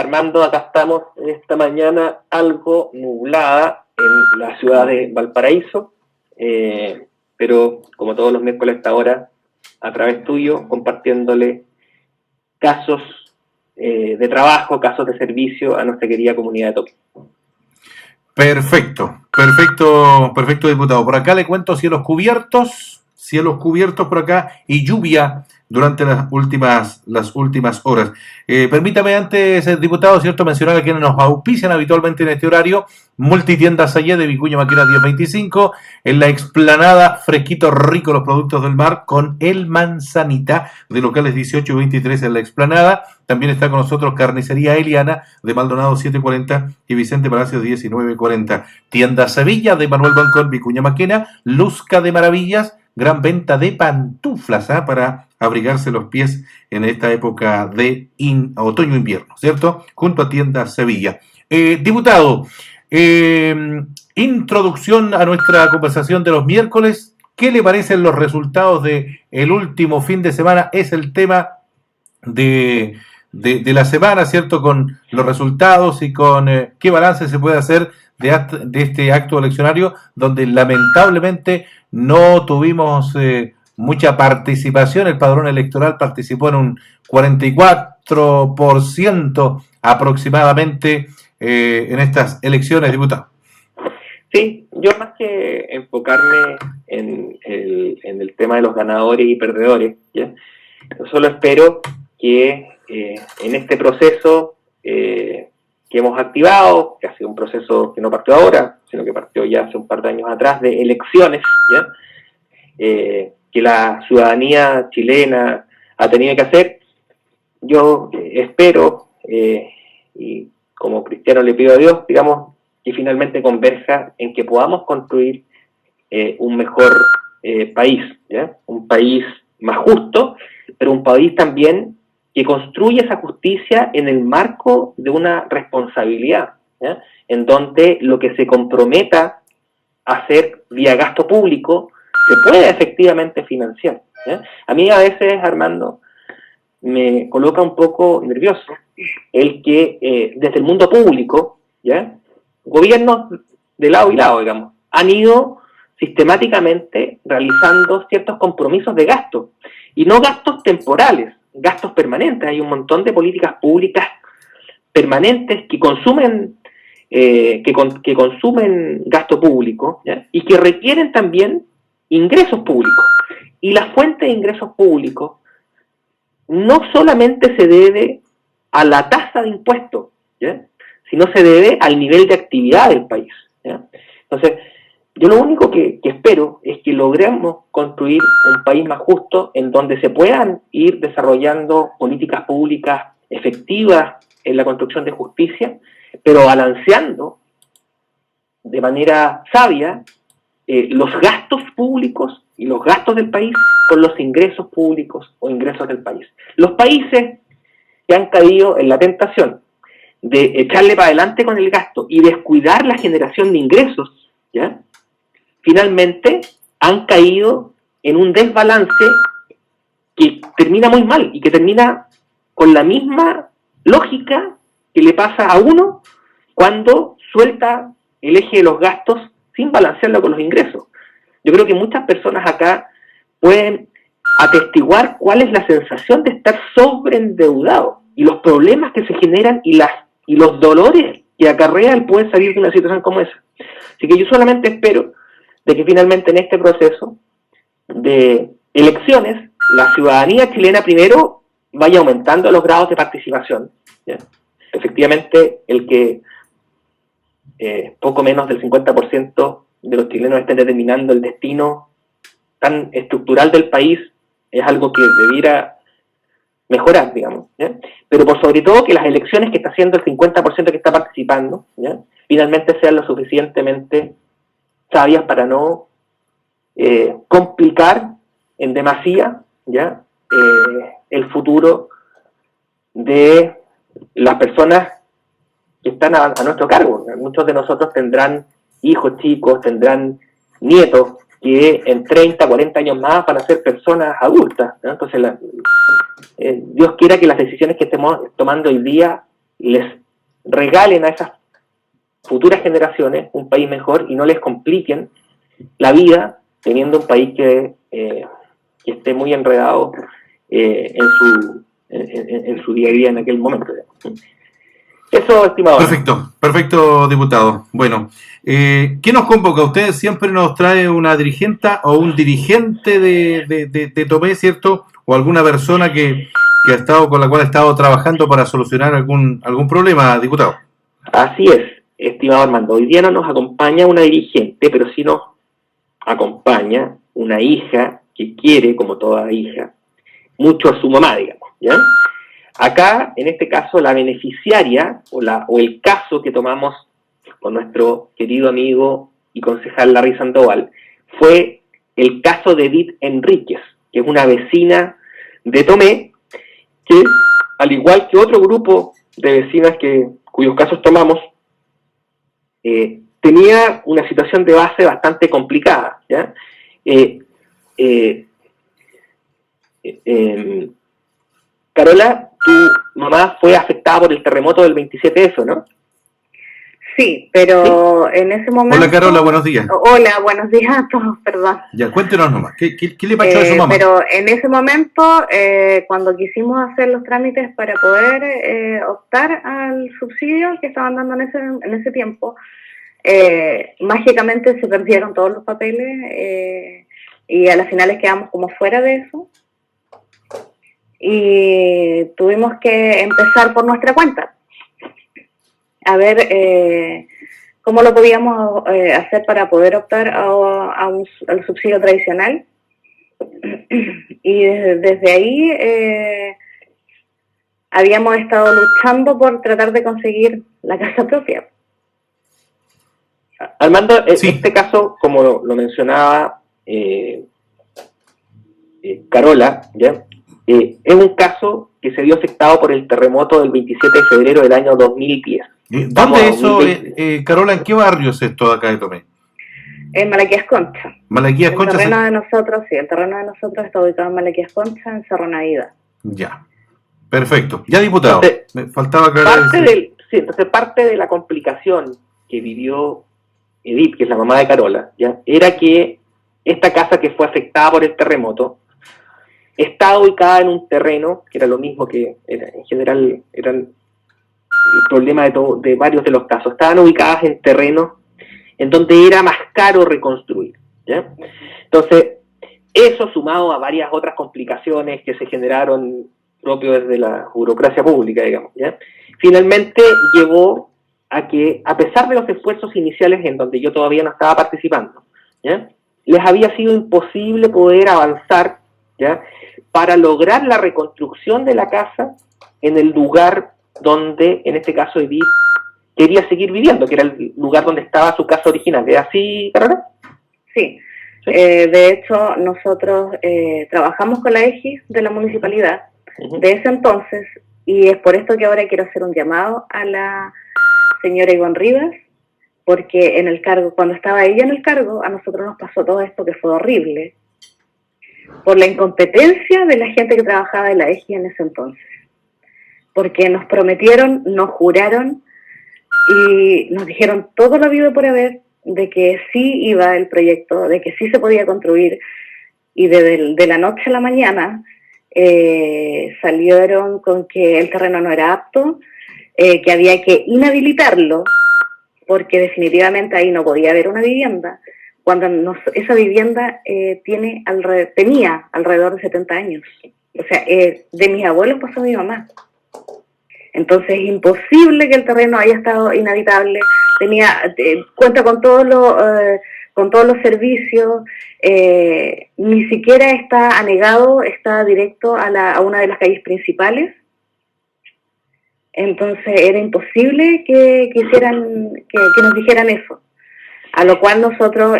Armando, acá estamos esta mañana algo nublada en la ciudad de Valparaíso, pero como todos los miércoles a esta hora, a través tuyo, compartiéndole casos de trabajo, casos de servicio a nuestra querida comunidad de Toquio. Perfecto, diputado. Por acá le cuento cielos cubiertos por acá y lluvia durante las últimas horas. Permítame antes, diputado, cierto, mencionar a quienes nos auspician habitualmente en este horario. Multitiendas Sayé de Vicuña Maquena 1025, en la explanada, fresquito, rico los productos del mar, con el Manzanita, de locales 18 y 23 en la explanada. También está con nosotros Carnicería Eliana, de Maldonado 740 y Vicente Palacios 1940. Tienda Sevilla, de Manuel Bancón, Vicuña Maquena. Luzca de Maravillas, gran venta de pantuflas para abrigarse los pies en esta época de otoño-invierno, ¿cierto? Junto a Tienda Sevilla. Diputado, introducción a nuestra conversación de los miércoles. ¿Qué le parecen los resultados del último fin de semana? Es el tema de la semana, ¿cierto? Con los resultados y con qué balance se puede hacer de este acto eleccionario, donde lamentablemente no tuvimos mucha participación. El padrón electoral participó en un 44% aproximadamente en estas elecciones, diputado. Sí, yo más que enfocarme en el tema de los ganadores y perdedores, ¿ya? Yo solo espero que en este proceso que hemos activado, que ha sido un proceso que no partió ahora, sino que partió ya hace un par de años atrás, de elecciones, ¿ya? Que la ciudadanía chilena ha tenido que hacer, yo espero, y como cristiano le pido a Dios, digamos, que finalmente converja en que podamos construir un mejor país, ¿ya? Un país más justo, pero un país también que construya esa justicia en el marco de una responsabilidad, ¿ya? En donde lo que se comprometa a hacer vía gasto público se pueda efectivamente financiar, ¿ya? A mí a veces, Armando, me coloca un poco nervioso el que desde el mundo público, ¿ya? Gobiernos de lado y lado, digamos, han ido sistemáticamente realizando ciertos compromisos de gasto, y no gastos temporales, gastos permanentes. Hay un montón de políticas públicas permanentes que consumen consumen gasto público, ¿ya? Y que requieren también ingresos públicos. Y la fuente de ingresos públicos no solamente se debe a la tasa de impuestos, ¿ya? Sino se debe al nivel de actividad del país, ¿ya? Entonces, yo lo único que espero es que logremos construir un país más justo en donde se puedan ir desarrollando políticas públicas efectivas en la construcción de justicia, pero balanceando de manera sabia los gastos públicos y los gastos del país con los ingresos públicos o ingresos del país. Los países que han caído en la tentación de echarle para adelante con el gasto y descuidar la generación de ingresos, ¿ya? Finalmente han caído en un desbalance que termina muy mal y que termina con la misma lógica que le pasa a uno cuando suelta el eje de los gastos sin balancearlo con los ingresos. Yo creo que muchas personas acá pueden atestiguar cuál es la sensación de estar sobreendeudado y los problemas que se generan y los dolores que acarrea el poder salir de una situación como esa. Así que yo solamente espero de que finalmente en este proceso de elecciones la ciudadanía chilena primero vaya aumentando los grados de participación, ¿ya? Efectivamente, el que poco menos del 50% de los chilenos estén determinando el destino tan estructural del país es algo que debiera mejorar, digamos, ¿ya? Pero por sobre todo que las elecciones que está haciendo el 50% que está participando, ¿ya? Finalmente sean lo suficientemente sabias para no complicar en demasía, ¿ya? El futuro de las personas que están a nuestro cargo. Muchos de nosotros tendrán hijos chicos, tendrán nietos que en 30, 40 años más van a ser personas adultas, ¿no? Entonces Dios quiera que las decisiones que estemos tomando hoy día les regalen a esas futuras generaciones un país mejor y no les compliquen la vida teniendo un país que esté muy enredado en su día a día en aquel momento. Eso, estimado. Perfecto, diputado. Bueno, ¿qué nos convoca? Usted siempre nos trae una dirigenta o un dirigente de Tomé, ¿cierto? O alguna persona que ha estado, con la cual ha estado trabajando para solucionar algún problema, diputado. Así es, estimado Armando. Hoy día no nos acompaña una dirigente, pero sí nos acompaña una hija que quiere, como toda hija, mucho a su mamá, digamos, ¿ya? Acá, en este caso, la beneficiaria o el caso que tomamos con nuestro querido amigo y concejal Larry Sandoval fue el caso de Edith Enríquez, que es una vecina de Tomé, que, al igual que otro grupo de vecinas cuyos casos tomamos, tenía una situación de base bastante complicada, ¿ya? Carola, tu mamá fue afectada por el terremoto del 27F, ¿no? Sí, pero ¿sí? En ese momento... Hola Carola, buenos días. Hola, buenos días a todos, perdón. Ya, cuéntenos nomás, ¿qué le pasó a su mamá? Pero en ese momento, cuando quisimos hacer los trámites para poder optar al subsidio que estaban dando en ese tiempo, mágicamente se perdieron todos los papeles y a las finales quedamos como fuera de eso. Y tuvimos que empezar por nuestra cuenta a ver cómo lo podíamos hacer para poder optar al subsidio tradicional. Y desde ahí habíamos estado luchando por tratar de conseguir la casa propia. Armando, sí. Este caso, como lo mencionaba Carola, ¿ya? Es un caso que se vio afectado por el terremoto del 27 de febrero del año 2010. ¿Dónde eso, Carola, en qué barrio es esto acá de Tomé? En Malaquías Concha. Malaquías Concha. El terreno de nosotros está ubicado en Malaquías Concha, en Cerro Navida. Ya, perfecto. Ya, diputado, entonces, me faltaba aclarar. Entonces parte de la complicación que vivió Edith, que es la mamá de Carola, ¿ya? Era que esta casa que fue afectada por el terremoto está ubicada en un terreno, que era lo mismo que en general eran el problema de varios de los casos, estaban ubicadas en terrenos en donde era más caro reconstruir, ¿ya? Entonces, eso sumado a varias otras complicaciones que se generaron propio desde la burocracia pública, digamos, ¿ya? Finalmente llevó a que, a pesar de los esfuerzos iniciales en donde yo todavía no estaba participando, ¿ya? Les había sido imposible poder avanzar, ¿ya? Para lograr la reconstrucción de la casa en el lugar donde, en este caso, Edith quería seguir viviendo, que era el lugar donde estaba su casa original. ¿Es así, Carola? Sí. ¿Sí? De hecho, nosotros trabajamos con la EGIS de la municipalidad de ese entonces, y es por esto que ahora quiero hacer un llamado a la señora Ivonne Rivas, porque en el cargo, cuando estaba ella en el cargo, a nosotros nos pasó todo esto que fue horrible, por la incompetencia de la gente que trabajaba en la EGI en ese entonces. Porque nos prometieron, nos juraron y nos dijeron todo lo habido por haber de que sí iba el proyecto, de que sí se podía construir, y de la noche a la mañana salieron con que el terreno no era apto, que había que inhabilitarlo porque definitivamente ahí no podía haber una vivienda, cuando esa vivienda tenía alrededor de 70 años. O sea, de mis abuelos pasó a mi mamá. Entonces es imposible que el terreno haya estado inhabitable. Cuenta con todos los servicios, ni siquiera está anegado, está directo a una de las calles principales. Entonces era imposible que nos dijeran eso. A lo cual nosotros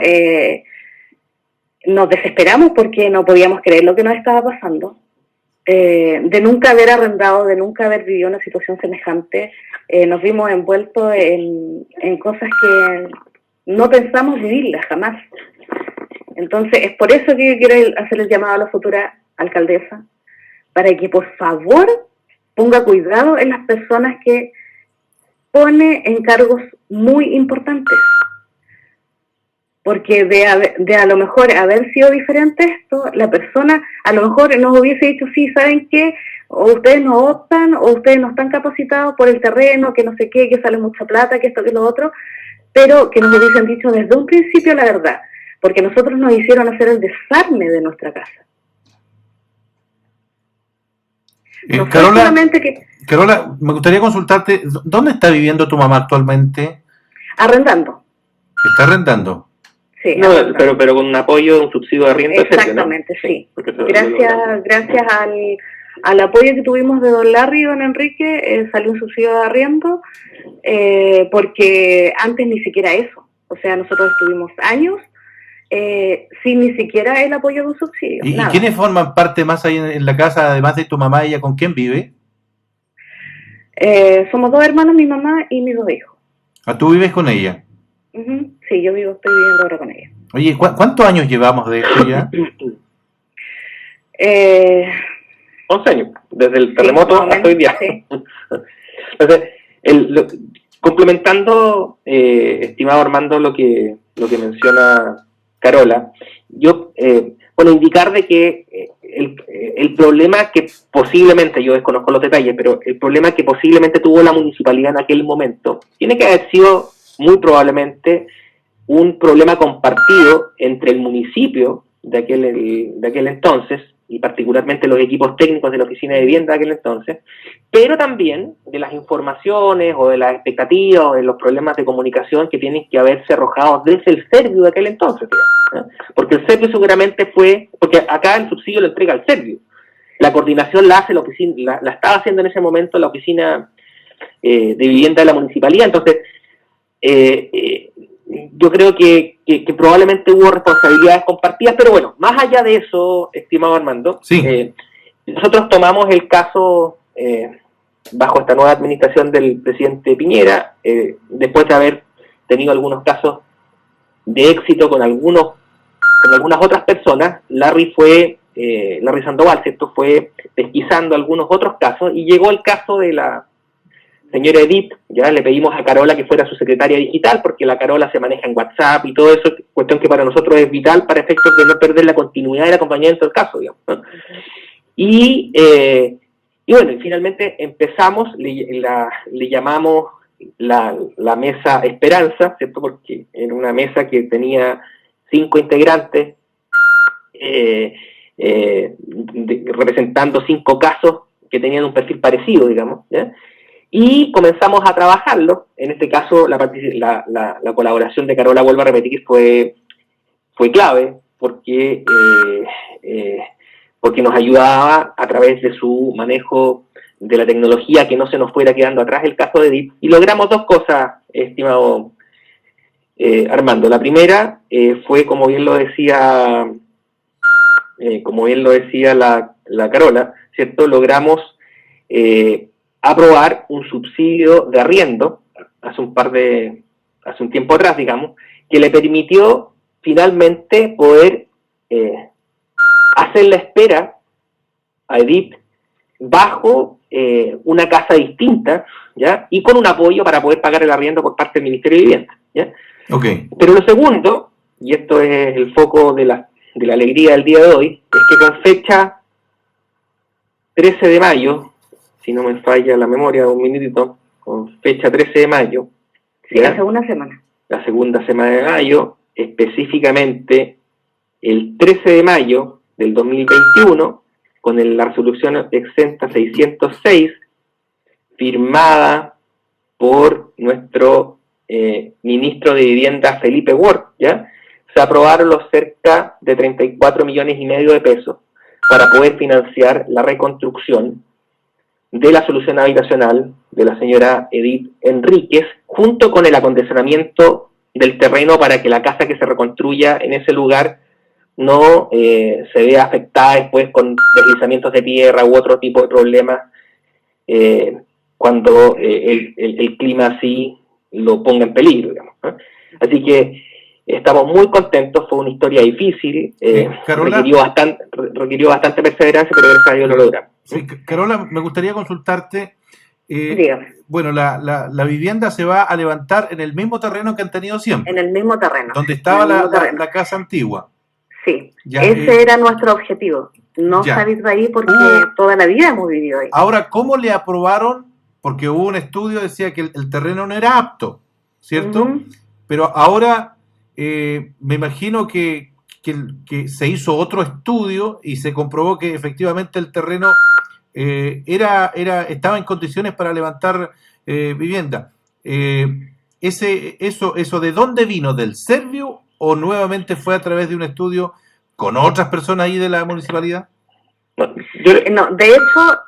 nos desesperamos porque no podíamos creer lo que nos estaba pasando. De nunca haber arrendado, de nunca haber vivido una situación semejante, nos vimos envueltos en cosas que no pensamos vivirlas jamás. Entonces es por eso que yo quiero hacer el llamado a la futura alcaldesa, para que por favor ponga cuidado en las personas que pone en cargos muy importantes. Porque de a lo mejor haber sido diferente esto, la persona a lo mejor nos hubiese dicho, sí, ¿saben qué? O ustedes no optan, o ustedes no están capacitados por el terreno, que no sé qué, que sale mucha plata, que esto, que lo otro, pero que nos hubiesen dicho desde un principio la verdad, porque nosotros nos hicieron hacer el desarme de nuestra casa. No Carola, solamente que Carola, me gustaría consultarte, ¿dónde está viviendo tu mamá actualmente? arrendando. ¿Está arrendando? Sí, No, arrendando. pero con un apoyo, un subsidio de arriendo, Exactamente, etcétera, ¿no? sí. Porque eso lo Gracias al apoyo que tuvimos de don Larry y don Enrique, salió un subsidio de arriendo, porque antes ni siquiera eso. O sea, nosotros estuvimos años sin ni siquiera el apoyo de un subsidio. ¿Y Nada. quiénes forman parte más ahí en la casa, además de tu mamá? ¿Ella con quién vive? Somos 2 hermanos, mi mamá y mis 2 hijos. ¿Ah, tú vives con ella? Uh-huh. Sí, yo estoy viviendo ahora con ella. Oye, ¿cuántos años llevamos de esto ya? 11 años, desde el terremoto hasta hoy día. Sí. Entonces, complementando, estimado Armando, lo que menciona Carola, yo, indicar de que el problema que posiblemente, yo desconozco los detalles, pero el problema que posiblemente tuvo la municipalidad en aquel momento, tiene que haber sido muy probablemente un problema compartido entre el municipio de aquel entonces, y particularmente los equipos técnicos de la Oficina de Vivienda de aquel entonces, pero también de las informaciones o de las expectativas o de los problemas de comunicación que tienen que haberse arrojado desde el Servio de aquel entonces, digamos, ¿eh? Porque el Servio seguramente porque acá el subsidio lo entrega el Servio, la coordinación la hace la oficina, la estaba haciendo en ese momento la Oficina de Vivienda de la Municipalidad. Entonces yo creo que probablemente hubo responsabilidades compartidas, pero bueno, más allá de eso, estimado Armando, Sí. Nosotros tomamos el caso bajo esta nueva administración del presidente Piñera, después de haber tenido algunos casos de éxito con algunas otras personas. Larry Sandoval, ¿cierto?, fue pesquisando algunos otros casos y llegó el caso de la señora Edith. Ya le pedimos a Carola que fuera su secretaria digital, porque la Carola se maneja en WhatsApp y todo eso, cuestión que para nosotros es vital para efectos de no perder la continuidad del acompañamiento del caso, digamos, ¿no? Y bueno, y finalmente empezamos, le llamamos la mesa Esperanza, ¿cierto?, porque era una mesa que tenía 5 integrantes, representando 5 casos que tenían un perfil parecido, digamos, ¿ya? Y comenzamos a trabajarlo. En este caso, la colaboración de Carola, vuelvo a repetir, fue clave, porque nos ayudaba a través de su manejo de la tecnología que no se nos fuera quedando atrás el caso de Edith. Y logramos 2 cosas, estimado Armando. La primera fue, como bien lo decía la Carola, ¿cierto? Logramos aprobar un subsidio de arriendo hace un tiempo atrás, digamos, que le permitió finalmente poder hacer la espera a Edith bajo una casa distinta, ¿ya? Y con un apoyo para poder pagar el arriendo por parte del Ministerio de Vivienda, ¿ya? Okay. Pero lo segundo, y esto es el foco de la alegría del día de hoy, es que con fecha 13 de mayo, si no me falla la memoria, un minutito, con fecha 13 de mayo. Sí, la segunda semana. La segunda semana de mayo, específicamente el 13 de mayo del 2021, con la resolución exenta 606, firmada por nuestro ministro de Vivienda, Felipe Ward, ¿ya? Se aprobaron los cerca de 34,5 millones de pesos para poder financiar la reconstrucción de la solución habitacional de la señora Edith Enríquez, junto con el acondicionamiento del terreno para que la casa que se reconstruya en ese lugar no se vea afectada después con deslizamientos de tierra u otro tipo de problemas cuando el clima así lo ponga en peligro, digamos, ¿no? Así que estamos muy contentos. Fue una historia difícil, requirió bastante perseverancia, pero gracias a Dios lo logramos. Sí, Carola, me gustaría consultarte Dígame. Bueno, la vivienda se va a levantar en el mismo terreno que han tenido siempre, En el mismo terreno. donde estaba En el mismo terreno. la casa antigua. Sí, Ya, ese era nuestro objetivo, no ya. salir de ahí porque toda la vida hemos vivido ahí. Ahora, ¿cómo le aprobaron? Porque hubo un estudio que decía que el terreno no era apto, ¿cierto? Ujú. Pero ahora me imagino que se hizo otro estudio y se comprobó que efectivamente el terreno estaba en condiciones para levantar vivienda. ¿Eso de dónde vino? ¿Del Servio o nuevamente fue a través de un estudio con otras personas ahí de la municipalidad? No, de hecho,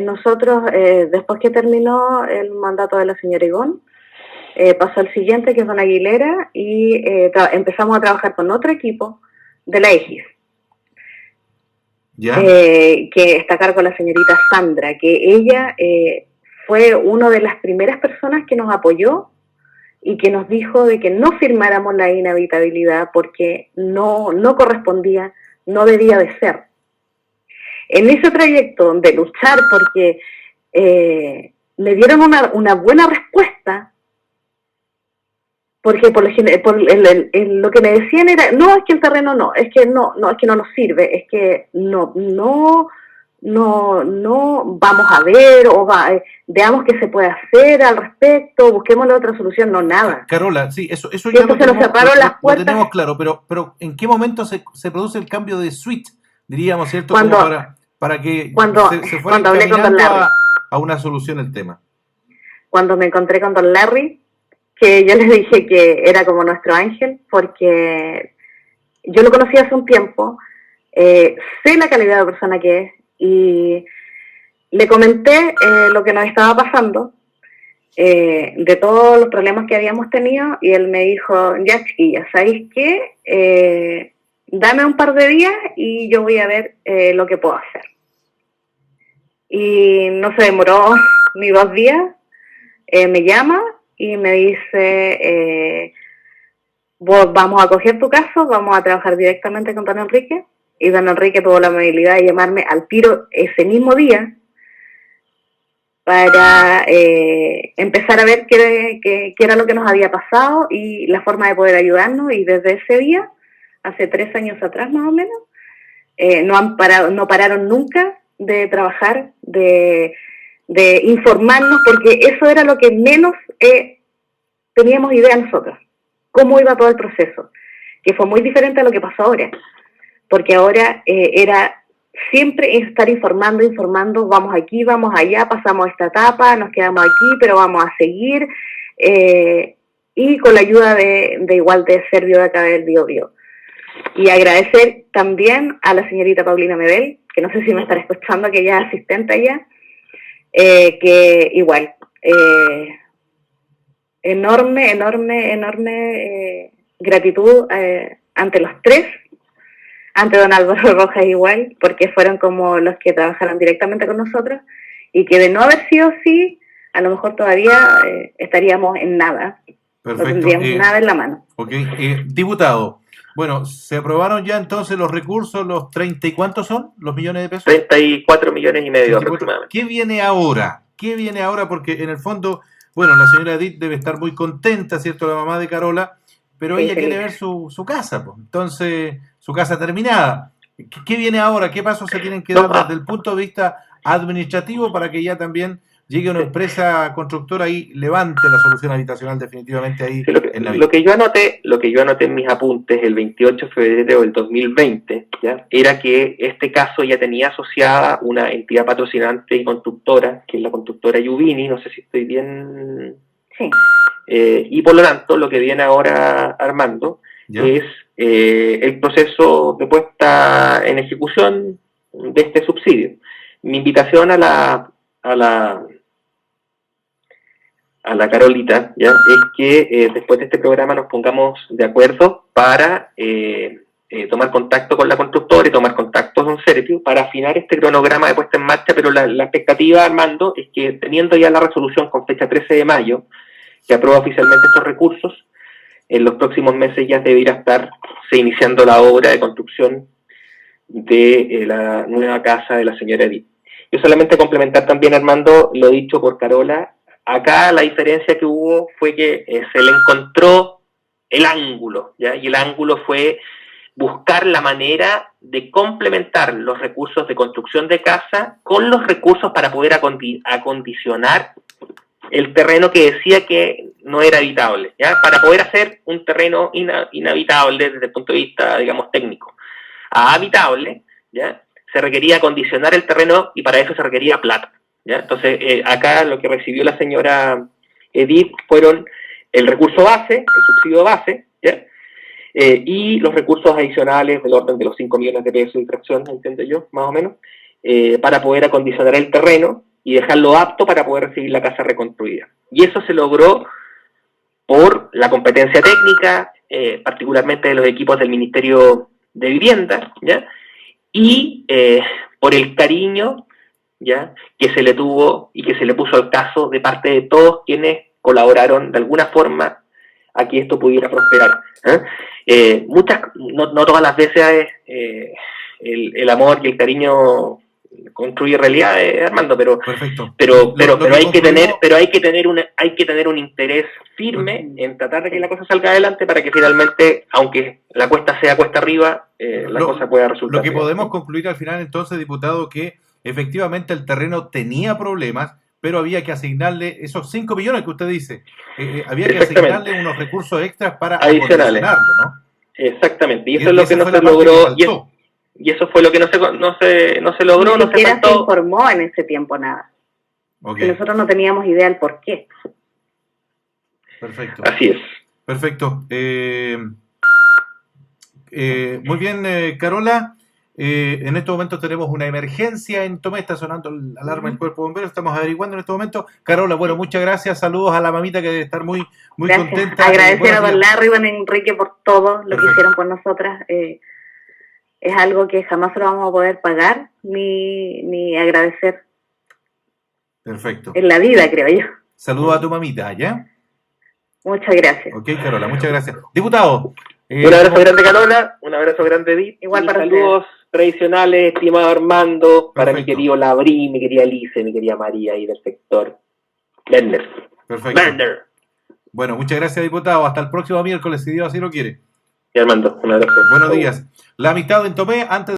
nosotros, después que terminó el mandato de la señora Igón, pasó el siguiente, que es don Aguilera, y empezamos a trabajar con otro equipo de la EGIS, que está a cargo de la señorita Sandra, que ella fue una de las primeras personas que nos apoyó y que nos dijo de que no firmáramos la inhabitabilidad porque no correspondía, no debía de ser. En ese trayecto de luchar porque me dieron una buena respuesta, porque por lo que me decían era, no, es que el terreno no, es que no nos sirve, es que no vamos a ver, veamos qué se puede hacer al respecto, busquemos la otra solución, no, nada. Carola, sí, eso ya lo tenemos claro, pero ¿en qué momento se produce el cambio de switch, diríamos, cierto? Para que se fuera encaminando a una solución el tema. Cuando me encontré con don Larry, que yo les dije que era como nuestro ángel, porque yo lo conocí hace un tiempo, sé la calidad de persona que es, y le comenté lo que nos estaba pasando, de todos los problemas que habíamos tenido, y él me dijo, ya chiquilla, ¿sabéis qué? Dame un par de días y yo voy a ver lo que puedo hacer. Y no se demoró ni 2 días, me llama y me dice, vamos a coger tu caso, vamos a trabajar directamente con don Enrique, y don Enrique tuvo la amabilidad de llamarme al tiro ese mismo día para empezar a ver qué era lo que nos había pasado y la forma de poder ayudarnos, y desde ese día, hace 3 años atrás más o menos, no pararon nunca de trabajar, de informarnos, porque eso era lo que menos teníamos idea nosotros, cómo iba todo el proceso, que fue muy diferente a lo que pasó ahora, porque ahora era siempre estar informando, vamos aquí, vamos allá, pasamos esta etapa, nos quedamos aquí, pero vamos a seguir, y con la ayuda de igual de Servio de acá del Biobío. Y agradecer también a la señorita Paulina Medel, que no sé si me estará escuchando, que ella es asistente allá, que igual, enorme gratitud ante los tres, ante don Álvaro Rojas igual, porque fueron como los que trabajaron directamente con nosotros, y que de no haber sido así, a lo mejor todavía estaríamos en nada. Perfecto. No tendríamos nada en la mano. Ok, diputado, bueno, se aprobaron ya entonces los recursos, los 30 y ¿cuántos son los millones de pesos? 34,5 millones aproximadamente. ¿Qué viene ahora? Porque en el fondo, bueno, la señora Edith debe estar muy contenta, ¿cierto? La mamá de Carola, pero sí, ella quiere ver su casa, pues. Entonces, su casa terminada. ¿Qué viene ahora? ¿Qué pasos se tienen que dar desde el punto de vista administrativo para que ya también llegue una empresa constructora y levante la solución habitacional definitivamente ahí? Sí, lo que yo anoté en mis apuntes el 28 de febrero del 2020, ¿ya? Era que este caso ya tenía asociada una entidad patrocinante y constructora, que es la constructora Yuvini, no sé si estoy bien. Sí. Y por lo tanto, lo que viene ahora, Armando, ¿ya? Es el proceso de puesta en ejecución de este subsidio. Mi invitación a la Carolita, ¿ya? Es que después de este programa nos pongamos de acuerdo para tomar contacto con la constructora y tomar contacto con Serpio para afinar este cronograma de puesta en marcha, pero la expectativa, Armando, es que teniendo ya la resolución con fecha 13 de mayo, que aprueba oficialmente estos recursos, en los próximos meses ya debería estarse iniciando la obra de construcción de la nueva casa de la señora Edith. Yo solamente complementar también, Armando, lo dicho por Carola. Acá la diferencia que hubo fue que se le encontró el ángulo, ¿ya? Y el ángulo fue buscar la manera de complementar los recursos de construcción de casa con los recursos para poder acondicionar el terreno que decía que no era habitable, ¿ya? Para poder hacer un terreno inhabitable desde el punto de vista, digamos, técnico a habitable, ¿ya? Se requería acondicionar el terreno y para eso se requería plata, ¿ya? Entonces, acá lo que recibió la señora Edith fueron el recurso base, el subsidio base, ¿ya? Y los recursos adicionales del orden de los 5 millones de pesos de fracción, entiendo yo, más o menos, para poder acondicionar el terreno y dejarlo apto para poder recibir la casa reconstruida. Y eso se logró por la competencia técnica, particularmente de los equipos del Ministerio de Vivienda, ¿ya? Y por el cariño, ¿ya?, que se le tuvo y que se le puso al caso de parte de todos quienes colaboraron de alguna forma a que esto pudiera prosperar. No todas las veces el amor y el cariño construye realidad, Armando, pero Perfecto. pero hay que tener un interés firme en tratar de que la cosa salga adelante para que finalmente, aunque la cuesta sea cuesta arriba, la cosa pueda resultar. Lo que bien. podemos concluir al final entonces, diputado, que efectivamente el terreno tenía problemas, pero había que asignarle esos 5 millones que usted dice, había que asignarle unos recursos extras para adicionales, ¿no? Exactamente, y eso es lo que no se logró, y eso fue lo que no se logró, Ni siquiera se informó en ese tiempo nada. Okay. Que nosotros no teníamos idea del por qué. Perfecto. Así es. Perfecto. Muy bien, Carola. En este momento tenemos una emergencia en Tomé, está sonando la alarma del Cuerpo de Bomberos, estamos averiguando en este momento. Carola, bueno, muchas gracias, saludos a la mamita que debe estar muy contenta. Agradecer a don Larry y don Enrique por todo lo que hicieron por nosotras. Es algo que jamás lo vamos a poder pagar ni agradecer. Perfecto. En la vida, creo yo. Saludos a tu mamita, ¿ya? Muchas gracias. Ok, Carola, muchas gracias. Diputado. Un abrazo grande, Carola, un abrazo grande, Edith. Igual para saludos tradicionales, estimado Armando, para mi Perfecto. querido Labrí, mi querida Alice, mi querida María y del sector Lerner. Perfecto. Lerner. Bueno, muchas gracias, diputado. Hasta el próximo miércoles, si Dios así lo quiere. Y Armando, un abrazo. Buenos días. La amistad en Tomé, antes